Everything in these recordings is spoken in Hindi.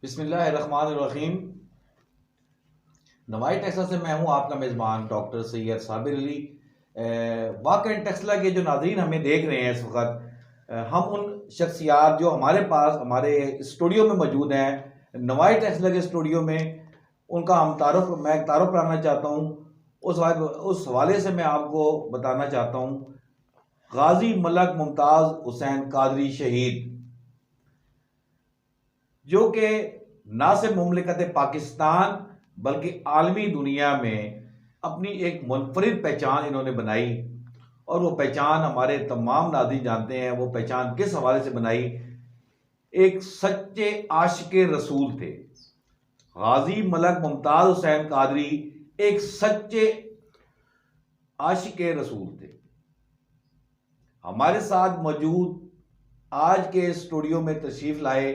बिस्मिल्लाहिर्रहमानिर्रहीम। नवाई टेक्सला से मैं हूं आपका मेज़बान डॉक्टर सैयद साबिर अली। वाक़ई टेक्सला के जो नाज़रीन हमें देख रहे हैं इस वक्त, हम उन शख्सियात जो हमारे पास हमारे स्टूडियो में मौजूद हैं, नवाई टेक्सला के स्टूडियो में, उनका मैं तारुफ कराना चाहता हूँ। उस हवाले से मैं आपको बताना चाहता हूँ, गाजी मलक मुमताज़ हुसैन कादरी शहीद, जो कि ना सिर्फ मुमलिकत पाकिस्तान बल्कि आलमी दुनिया में अपनी एक मुनफरिद पहचान इन्होंने बनाई। और वो पहचान हमारे तमाम नाज़रीन जानते हैं। वो पहचान किस हवाले से बनाई? एक सच्चे आशिक रसूल थे। गाजी मलक मुमताज़ हुसैन कादरी एक सच्चे आशिक रसूल थे। हमारे साथ मौजूद आज के स्टूडियो में तशरीफ़ लाए,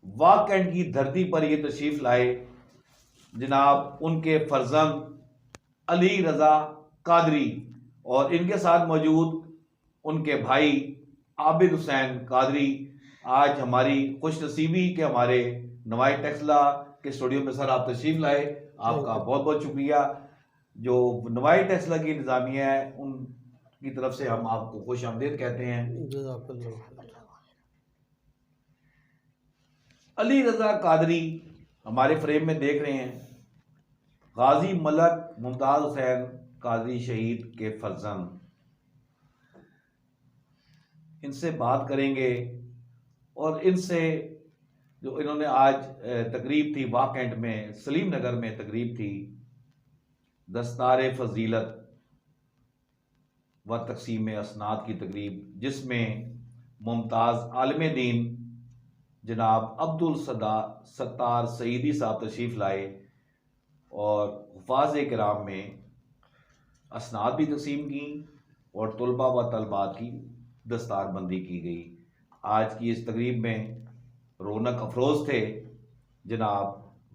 वाकंड की धरती पर ये तशरीफ़ लाए जनाब उनके फर्जंद अली रज़ा कादरी, और इनके साथ मौजूद उनके भाई आबिद हुसैन कादरी। आज हमारी खुश नसीबी के हमारे नवाई टेक्सला के स्टूडियो में सर आप तशरीफ़ लाए, आपका बहुत बहुत शुक्रिया। जो नवाई टेक्सला की इंतज़ामिया है उनकी तरफ से हम आपको खुश आमदीद कहते हैं। अली रज़ा कादरी हमारे फ्रेम में देख रहे हैं, गाजी मलक मुमताज़ हुसैन कादरी शहीद के फर्जंद। इनसे बात करेंगे और इनसे जो इन्होंने आज तकरीब थी वाकंड में, सलीम नगर में तकरीब थी, दस्तार फजीलत व तकसीम असनाद की तकरीब, जिसमें मुमताज़ आलिम दीन जनाब अब्दुल सत्तार सईदी साहब तशरीफ़ लाए और हुफ़ाज़ किराम में असनाद भी तकसीम की और तुलबा व तलबात की दस्तार बंदी की गई। आज की इस तकरीब में रौनक अफरोज़ थे जनाब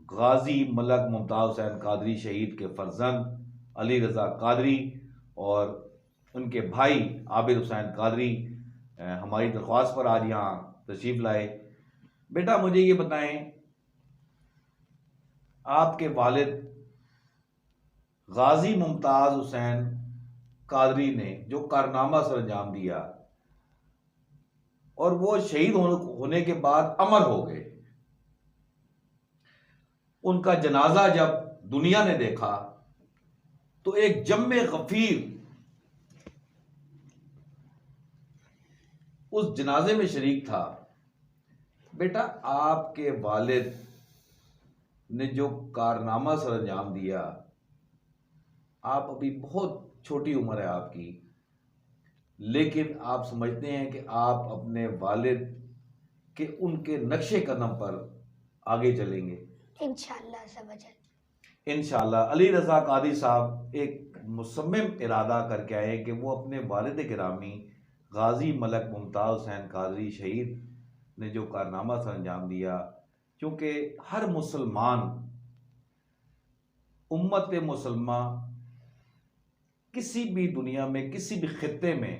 गाजी मलक मुमताज़ हुसैन कादरी शहीद के फर्जंद अली रज़ा कादरी और उनके भाई आबिद हुसैन कादरी हमारी दरख्वास्त पर आज यहाँ तशरीफ़ लाए। बेटा मुझे ये बताएं, आपके वालिद गाजी मुमताज़ हुसैन कादरी ने जो कारनामा सर अंजाम दिया और वो शहीद होने के बाद अमर हो गए, उनका जनाजा जब दुनिया ने देखा तो एक जम्मे गफीर उस जनाजे में शरीक था। बेटा आपके वालिद ने जो कारनामा सर अंजाम दिया, आप अभी बहुत छोटी उम्र है आपकी, लेकिन आप समझते हैं कि आप अपने वालिद के उनके नक्शे कदम पर आगे चलेंगे इंशाअल्लाह सब इंशाअल्लाह। अली रज़ा कादरी साहब एक मुसम्मिम इरादा करके आए कि वो अपने वालिद गिरामी गाजी मलक मुमताज़ हुसैन कादरी शहीद ने जो कारनामा सर अंजाम दिया, क्योंकि हर मुसलमान उम्मत मुसलमा किसी भी दुनिया में किसी भी खित्ते में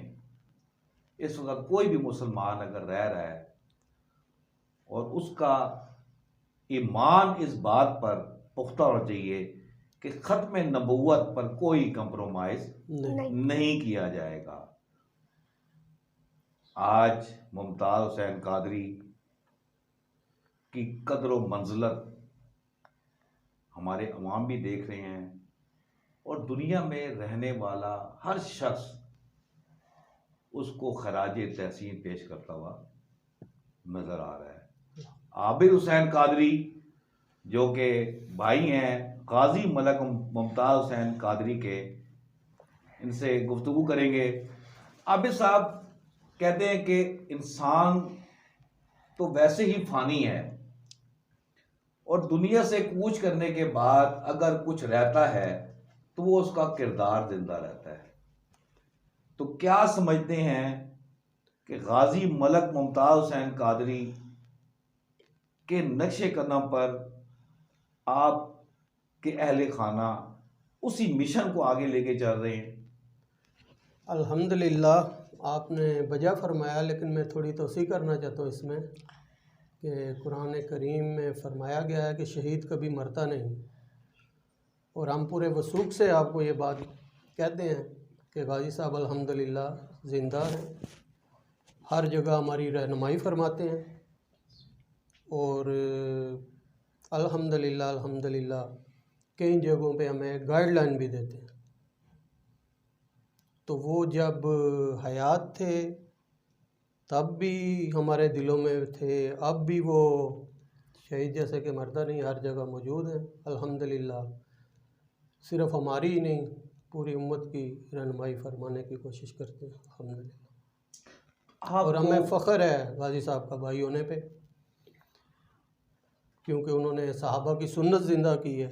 इस वक्त कोई भी मुसलमान अगर रह रहा है और उसका ईमान इस बात पर पुख्ता होना चाहिए कि ख़त्म नबुव्वत पर कोई कंप्रोमाइज़ नहीं किया जाएगा। आज मुमताज़ हुसैन कादरी की कदर व मंज़िलत हमारे अवाम भी देख रहे हैं और दुनिया में रहने वाला हर शख्स उसको खराज तहसीन पेश करता हुआ नज़र आ रहा है। आबिद हुसैन कादरी जो कि भाई हैं गाजी मलक मुमताज़ हुसैन कादरी के, इनसे गुफ्तगू करेंगे। आबिद साहब कहते हैं कि इंसान तो वैसे ही फ़ानी है और दुनिया से कूच करने के बाद अगर कुछ रहता है तो वो उसका किरदार जिंदा रहता है। तो क्या समझते हैं कि गाजी मलक मुमताज़ हुसैन कादरी के नक्शे कदम पर आप के अहले खाना उसी मिशन को आगे लेके चल रहे हैं? अल्हम्दुलिल्लाह, आपने वजह फरमाया, लेकिन मैं थोड़ी तोसी करना चाहता हूँ इसमें कि कुरान करीम में फ़रमाया गया है कि शहीद कभी मरता नहीं, और हम पूरे वसूख से आपको ये बात कहते हैं कि गाजी साहब अल्हम्दुलिल्लाह ज़िंदा हैं, हर जगह हमारी रहनुमाई फरमाते हैं, और अल्हम्दुलिल्लाह कई जगहों पे हमें गाइडलाइन भी देते हैं। तो वो जब हयात थे तब भी हमारे दिलों में थे, अब भी वो शहीद जैसे कि मरदा नहीं हर जगह मौजूद हैं अल्हम्दुलिल्लाह। सिर्फ हमारी ही नहीं, पूरी उम्मत की रहनुमाई फरमाने की कोशिश करते हैं अल्हम्दुलिल्लाह। और हमें फ़ख्र है गाजी साहब का भाई होने पे, क्योंकि उन्होंने सहाबा की सुन्नत ज़िंदा की है,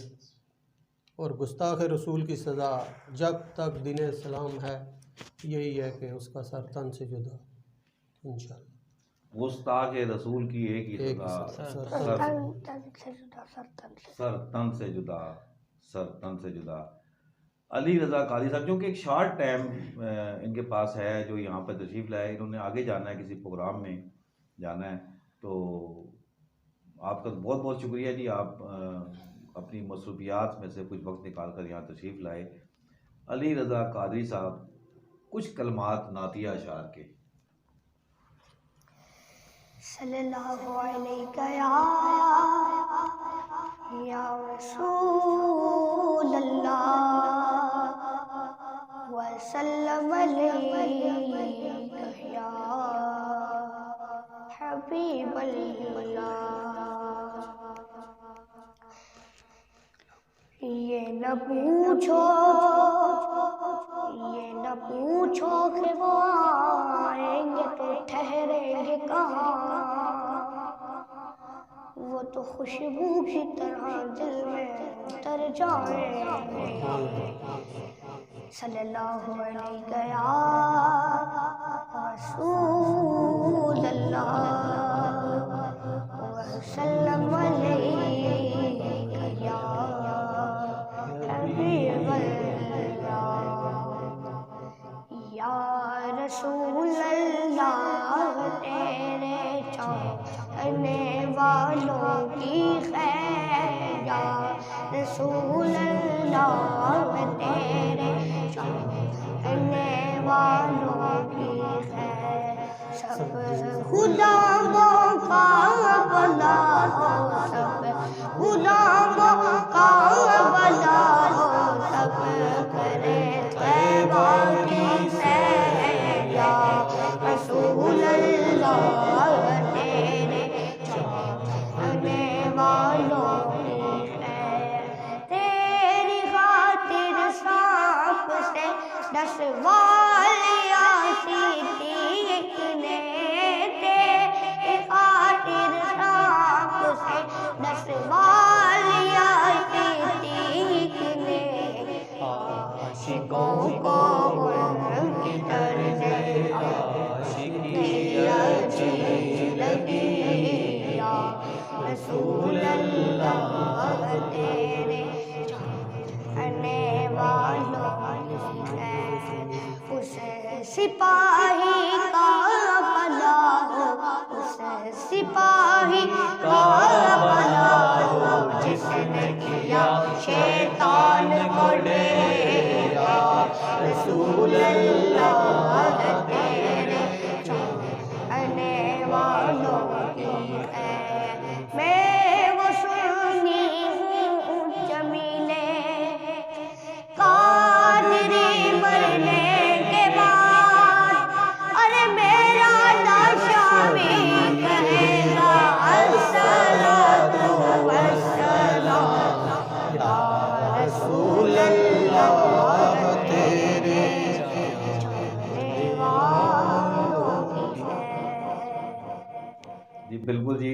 और गुस्ताख रसूल की सज़ा जब तक दीन इस्लाम है यही है कि उसका सर तन से जुदा, इंशाअल्लाह। गुस्ताख रसूल की एक ही सज़ा, सर तन से जुदा, सर तन से जुदा। अली रज़ा कादरी साहब, जो कि एक शॉर्ट टाइम इनके पास है, जो यहाँ पर तशरीफ़ लाए, इन्होंने आगे जाना है, किसी प्रोग्राम में जाना है, तो आपका बहुत बहुत शुक्रिया जी। आप अपनी मसरूफियात में से कुछ वक्त निकाल कर यहाँ तशरीफ़ लाए। अली रज़ा कादरी साहब, कुछ कलमात नातिया अशार के। सल्लल्लाहु अलैहि या रसूल अल्लाह वसल्लम अलैका या हबीब अल्लाह। ये न पूछो कि वो आएंगे तो ठहरेंगे कहाँ, वो तो खुशबू की तरह दिल में उतर जाएंगे। सल्लल्लाहु अलैहि या रसूल अल्लाह वसल्लम अलैका या हबीब अल्लाह। या रसूल अल्लाह तेरे चाहने वालों की खैर, या रसूल अल्लाह तेरे चाहने वालों की खैर। सब गुलामों का भला हो, सब गुलामों का भला हो, सब करे तैबा की सैर। या रसूल अल्लाह तेरे चाहने वालों की खैर। तेरी खातिर सांप से 10 वालियाँ सीतीक ने, तेरी खातिर सांप से 10 वालियाँ सीतीक ने, आशिकों को उनकी तर्ज़े आशिकी अच्छी लगी। या रसूल अल्लाह तेरे चाहने वालों की खैर। उस सिपाही का भला हो, उस सिपाही का भला हो, जिसने किया शैतान को डेरा। रसूल अल्लाह तेरे चाहने वालों की खैर। मैं वो सुन्नी हूँ जमीले कादरी मरने के बाद, अरे मेरा लाशा भी कहेगा अस्सलातु वस्सलाम। या रसूल अल्लाह तेरे चाहने वालों की खैर। जी बिल्कुल जी।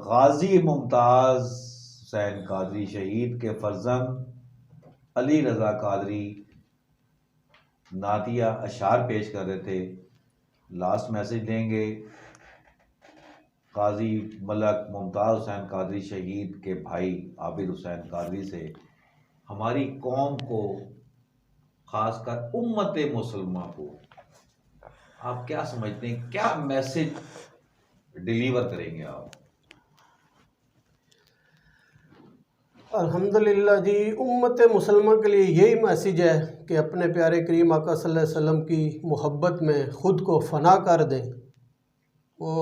गाजी मुमताज़ हुसैन कादरी शहीद के फर्जंद अली रज़ा कादरी नातिया अशार पेश कर रहे थे। लास्ट मैसेज देंगे गाजी मलक मुमताज़ हुसैन कादरी शहीद के भाई आबिद हुसैन कादरी से। हमारी कौम को, ख़ासकर उम्मत मुसलमा को आप क्या समझते हैं, क्या मैसेज डिलीवर करेंगे आप? अल्हम्दुलिल्लाह जी, उम्मत मुसलमान के लिए यही मैसेज है कि अपने प्यारे करीम आका सल्लल्लाहु अलैहि वसल्लम की मोहब्बत में ख़ुद को फ़ना कर दें। वो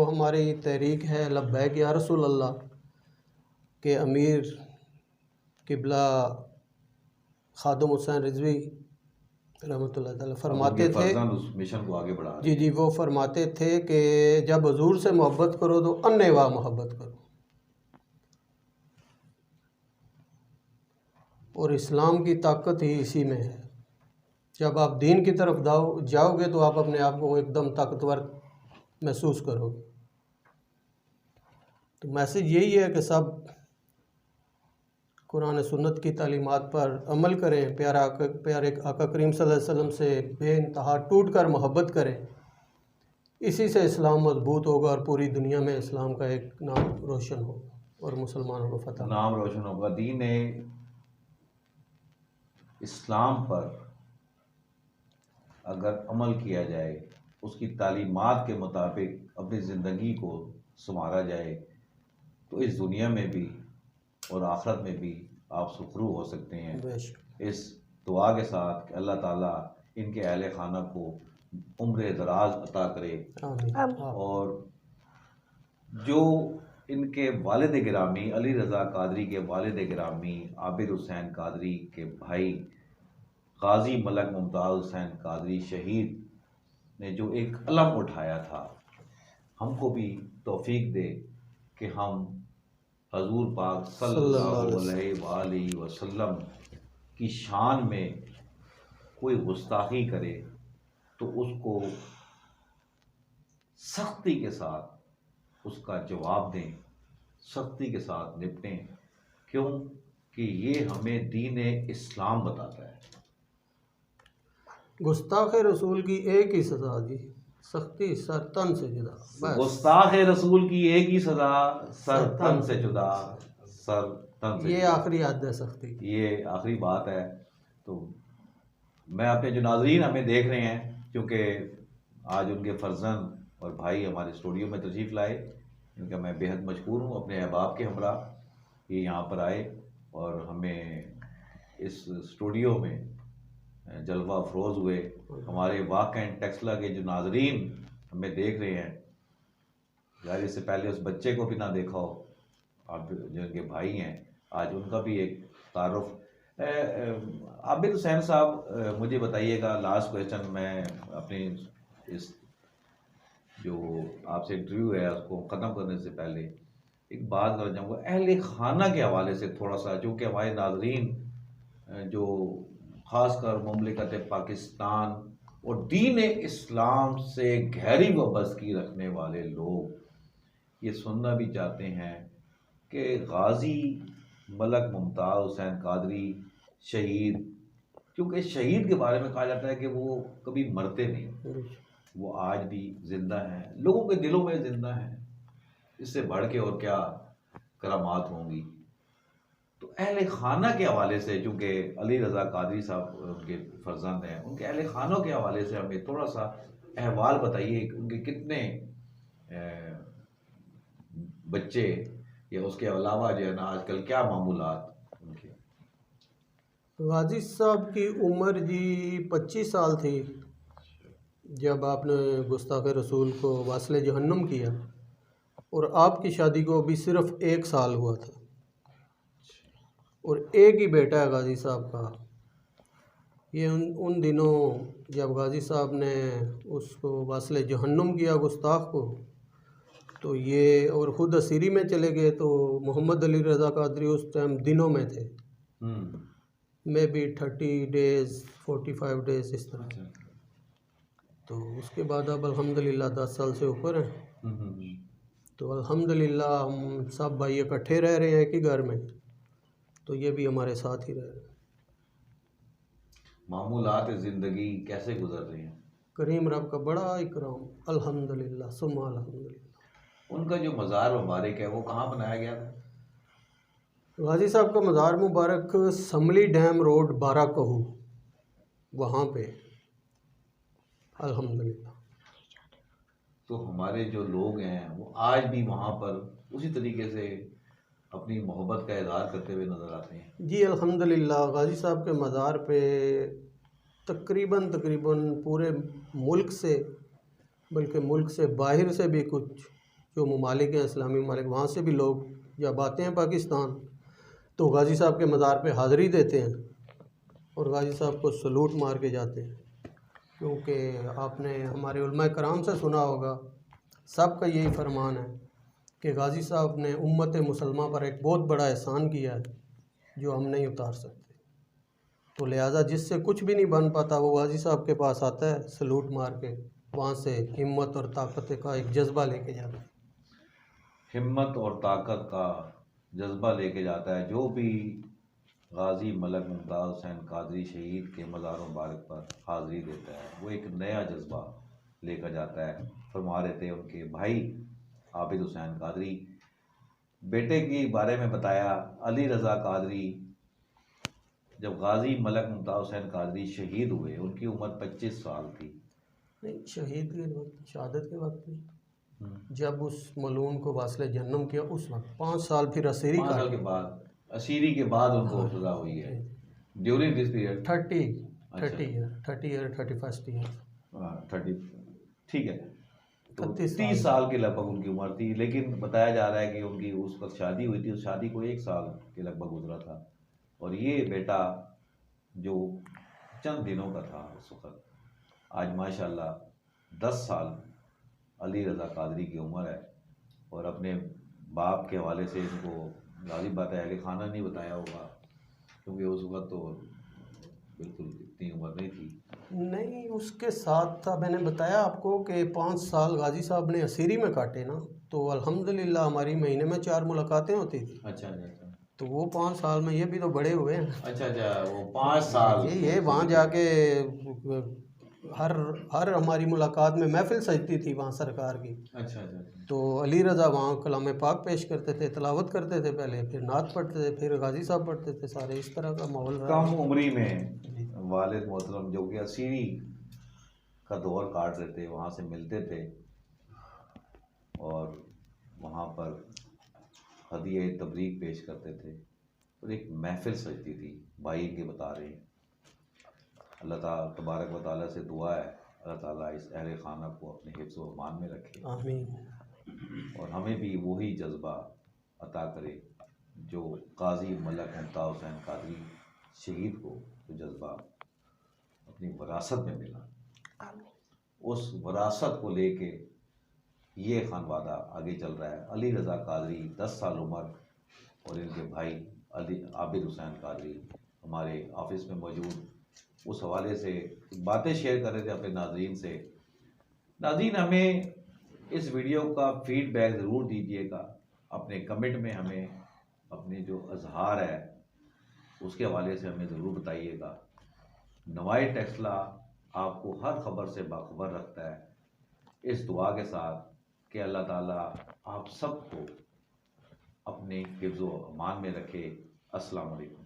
हमारी तहरीक है लब्बैक या रसूल अल्लाह के अमीर किबला खादम हुसैन रिजवी रहमतुल्लाह तआला अब फरमाते उनके थे, फर्जंद उस मिशन को आगे बढ़ा रहे जी जी, वो फरमाते थे कि जब हुजूर से मोहब्बत करो तो अन्नेवा मोहब्बत करो। और इस्लाम की ताकत ही इसी में है। जब आप दीन की तरफ जाओगे तो आप अपने आप को एकदम ताकतवर महसूस करोगे। तो मैसेज यही है कि सब कुरान सुन्नत की तालीमात पर अमल करें, प्यारे आका करीम सल्लल्लाहु अलैहि वसल्लम से बेइंतहा टूट कर मोहब्बत करें। इसी से इस्लाम मजबूत होगा और पूरी दुनिया में इस्लाम का एक नाम रोशन होगा और मुसलमानों को फतह। नाम रोशन होगा। दीन इस्लाम पर अगर अमल किया जाए, उसकी तालीमात के मुताबिक अपनी ज़िंदगी को संवारा जाए, तो इस दुनिया में भी और आखिरत में भी आप सुखरू हो सकते हैं। बेशक। इस दुआ के साथ कि अल्लाह ताला इनके अहले खाना को उम्र दराज अता करे आमीन। और जो इनके वालिद गिरामी अली रज़ा कादरी के वालिद गिरामी आबिद हुसैन कादरी के भाई गाजी मलक मुमताज़ हुसैन कादरी शहीद ने जो एक अलम उठाया था, हमको भी तौफीक दे कि हम हजूर पाक सल्लल्लाहु अलैहि वसल्लम की शान में कोई गुस्ताखी करे तो उसको सख्ती के साथ उसका जवाब दें, सख्ती के साथ निपटें। क्यों कि ये हमें दीन इस्लाम बताता है। गुस्ताख रसूल की एक ही सज़ा जी, सख्ती सर तन से जुदा। बस गुस्ताख रसूल की एक ही सजा, सर तन से जुदा, सर तन से ये जुदा। आखिरी हद है सख्ती की। ये आखिरी बात है। तो मैं अपने जो नाजरीन हमें देख रहे हैं, क्योंकि आज उनके फर्जंद और भाई हमारे स्टूडियो में तशरीफ़ लाए, इनका मैं बेहद मशकूर हूँ। अपने अहबाब के हमरा ये यहाँ पर आए और हमें इस स्टूडियो में जलवा अफरोज़ हुए। हमारे वाक़ एंड टेक्सला के जो नाजरीन हमें देख रहे हैं, यार इससे पहले उस बच्चे को भी ना देखा हो, आप जो इनके भाई हैं, आज उनका भी एक तारुफ। आबिद हुसैन साहब, मुझे बताइएगा, लास्ट क्वेश्चन मैं अपनी इस जो आपसे इंटरव्यू है उसको ख़त्म करने से पहले एक बात करना चाहूँगा अहले खाना के हवाले से थोड़ा सा, जो कि हमारे नाजरीन जो ख़ासकर मुमलिकत पाकिस्तान और दीन इस्लाम से गहरी वाबस्तगी रखने वाले लोग ये सुनना भी चाहते हैं कि गाजी मलक मुमताज़ हुसैन कादरी शहीद, क्योंकि शहीद के बारे में कहा जाता है कि वो कभी मरते नहीं, वो आज भी ज़िंदा हैं, लोगों के दिलों में ज़िंदा हैं। इससे बढ़ के और क्या करामात होंगी। तो अहले खाना के हवाले से, चूँकि अली रज़ा कादरी साहब उनके फर्जंद हैं, उनके अहले खानों के हवाले से हमें थोड़ा सा अहवाल बताइए। उनके कितने बच्चे या उसके अलावा जो है ना आजकल क्या मामूलात उनके। गाजी साहब की उम्र जी 25 साल थी जब आपने गुस्ताख रसूल को वास्ले जहन्नुम किया, और आपकी शादी को अभी सिर्फ 1 साल हुआ था, और एक ही बेटा है गाजी साहब का। ये उन दिनों जब गाजी साहब ने उसको वास्ले जहन्नुम किया गुस्ताख को, तो ये और ख़ुद असीरी में चले गए। तो मोहम्मद अली रज़ा कादरी उस टाइम दिनों में थे, मे बी 30 डेज़ 45 डेज़ इस तरह। तो उसके बाद अब अल्हम्दुलिल्लाह 10 साल से ऊपर हैं। तो अल्हम्दुलिल्लाह हम सब भाई इकट्ठे रह रहे हैं एक ही घर में, तो ये भी हमारे साथ ही रह रहे हैं। मामूलात ज़िंदगी कैसे गुजर रही हैं? करीम रब का बड़ा इकराम, अल्हम्दुलिल्लाह सुम्मा अल्हम्दुलिल्लाह। उनका जो मज़ार मुबारक है वो कहाँ बनाया गया था? गाजी साहब का मज़ार मुबारक समली डैम रोड बाराकहू, वहाँ पे अल्हम्दुलिल्लाह। तो हमारे जो लोग हैं वो आज भी वहाँ पर उसी तरीके से अपनी मोहब्बत का इजहार करते हुए नज़र आते हैं। जी अल्हम्दुलिल्लाह, गाजी साहब के मज़ार पे तकरीबन पूरे मुल्क से, बल्कि मुल्क से बाहर से भी कुछ जो ममालिक हैं, इस्लामी ममालिक, वहाँ से भी लोग जब आते हैं पाकिस्तान तो गाजी साहब के मज़ार पे हाज़िरी देते हैं और गाजी साहब को सलूट मार के जाते हैं। क्योंकि आपने हमारे उलमा कराम से सुना होगा, सबका यही फरमान है कि गाजी साहब ने उम्मत मुसलमान पर एक बहुत बड़ा एहसान किया है जो हम नहीं उतार सकते। तो लिहाजा जिससे कुछ भी नहीं बन पाता वो गाजी साहब के पास आता है, सलूट मार के वहाँ से हिम्मत और ताकत का एक जज्बा लेके जाता है। हिम्मत और ताकत का जज्बा लेके जाता है। जो भी गाजी मलक मुमताज़ हुसैन कादरी शहीद के मज़ार मुबारक पर हाज़िरी देता है वो एक नया जज्बा लेकर जाता है। फरमा रहे थे उनके भाई आबिद हुसैन कादरी, बेटे के बारे में बताया अली रज़ा कादरी जब गाजी मलक मुमताज़ हुसैन कादरी शहीद हुए उनकी उम्र 25 साल थी। नहीं, शहीद के वक्त, शहादत के वक्त नहीं, जब उस मलून को वास्ले जन्नम किया उस वक्त 5 साल फिर असीरी 5 साल के बाद, असीरी के बाद उनको सज़ा हुई है। During this period 30 year 31st year 30, ठीक है, तो 31 30 साल के लगभग उनकी उम्र थी। लेकिन बताया जा रहा है कि उनकी उस वक्त शादी हुई थी, उस शादी को 1 साल के लगभग गुजरा था और ये बेटा जो चंद दिनों का था उस वक्त, आज माशाल्लाह 10 साल अली रज़ा कादरी की उम्र है और अपने बाप के हवाले से इनको गालिब बात है अहले खाना नहीं बताया होगा क्योंकि उस वक्त तो बिल्कुल इतनी उम्र नहीं थी। नहीं, उसके साथ था, मैंने बताया आपको कि 5 साल गाजी साहब ने असीरी में काटे ना, तो अल्हम्दुलिल्लाह हमारी महीने में 4 मुलाकातें होती थी। अच्छा अच्छा अच्छा, तो वो 5 साल में ये भी तो बड़े हुए हैं। अच्छा अच्छा, वो 5 साल ये वहाँ जाके हर हमारी मुलाकात में महफिल सजती थी वहाँ सरकार की। अच्छा अच्छा अच्छा। तो अली रज़ा वहाँ कलाम पाक पेश करते थे, तिलावत करते थे, पहले फिर नात पढ़ते थे, फिर गाजी साहब पढ़ते थे, सारे इस तरह का माहौल रहा। कम उम्री में वालिद मोहतरम जो कि असीरी का दौर काट रहे थे वहाँ से मिलते थे और वहाँ पर हदिया तबरीक पेश करते थे और एक महफिल सजती थी। भाई के बता रहे हैं, अल्लाह ताला तबारक व तआला से दुआ है अल्लाह ताला इस अहले खाना को अपने हिफ्ज़ व अमान में रखे आमीन। और हमें भी वही जज्बा अता करे जो काजी मलक मुमताज़ हुसैन कादरी शहीद को जो जज्बा अपनी वरासत में मिला, उस वरासत को लेके ये खानवादा आगे चल रहा है। अली रज़ा कादरी 10 साल उम्र और इनके भाई अली आबिद हुसैन कादरी हमारे ऑफिस में मौजूद, उस हवाले से बातें शेयर कर रहे थे अपने नाज़रीन से। नाज़रीन, हमें इस वीडियो का फीडबैक ज़रूर दीजिएगा, अपने कमेंट में हमें अपने जो अजहार है उसके हवाले से हमें ज़रूर बताइएगा। नवाई टेक्सला आपको हर खबर से बाखबर रखता है, इस दुआ के साथ कि अल्लाह ताला आप सबको अपने हिफ्ज़ व अमान में रखे। अस्सलाम वालेकुम।